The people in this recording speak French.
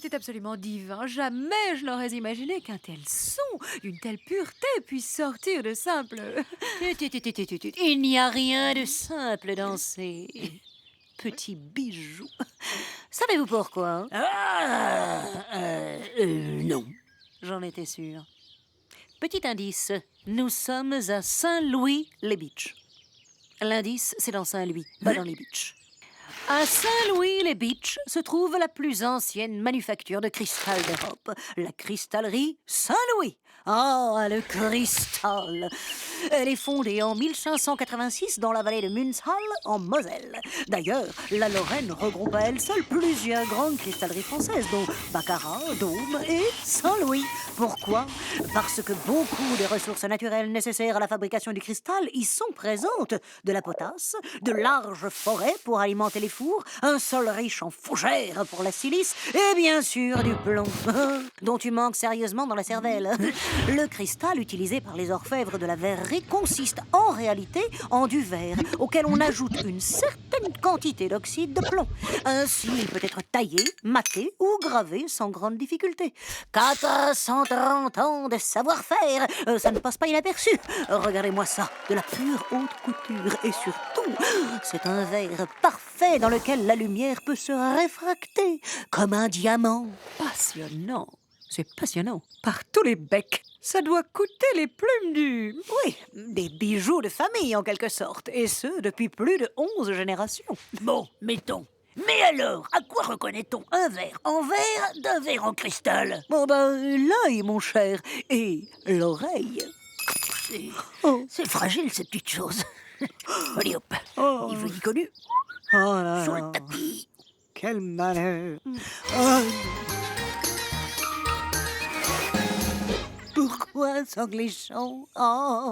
c'était absolument divin. Jamais je n'aurais imaginé qu'un tel son, une telle pureté puisse sortir de simple... Il n'y a rien de simple dans ces petits bijoux. Savez-vous pourquoi? Non. J'en étais sûre. Petit indice, nous sommes à Saint-Louis-les-Beach. L'indice, c'est dans Saint-Louis, pas dans les Beach. À Saint-Louis-les-Beach se trouve la plus ancienne manufacture de cristal d'Europe, la cristallerie Saint-Louis. Ah, le cristal! Elle est fondée en 1586 dans la vallée de Münzhal, en Moselle. D'ailleurs, la Lorraine regroupe à elle seule plusieurs grandes cristalleries françaises, dont Baccarat, Dôme et Saint-Louis. Pourquoi? Parce que beaucoup des ressources naturelles nécessaires à la fabrication du cristal y sont présentes. De la potasse, de larges forêts pour alimenter les fours, un sol riche en fougères pour la silice et bien sûr du plomb, dont tu manques sérieusement dans la cervelle. Le cristal utilisé par les orfèvres de la verrerie consiste en réalité en du verre auquel on ajoute une certaine quantité d'oxyde de plomb. Ainsi, il peut être taillé, maté ou gravé sans grande difficulté. 430 ans de savoir-faire, ça ne passe pas inaperçu. Regardez-moi ça, de la pure haute couture et surtout, c'est un verre parfait dans lequel la lumière peut se réfracter comme un diamant. Passionnant. C'est passionnant. Par tous les becs. Ça doit coûter les plumes du... Oui, des bijoux de famille en quelque sorte, et ce depuis plus de 11 générations. Bon, mettons. Mais alors, à quoi reconnaît-on un verre en verre d'un verre en cristal? Bon ben, l'œil, mon cher, et l'oreille. C'est fragile, cette petite chose. Allez hop, il veut y connu. Oh là Sur là, le tapis. quel malheur. Oh. Pourquoi Sanglichon? Oh.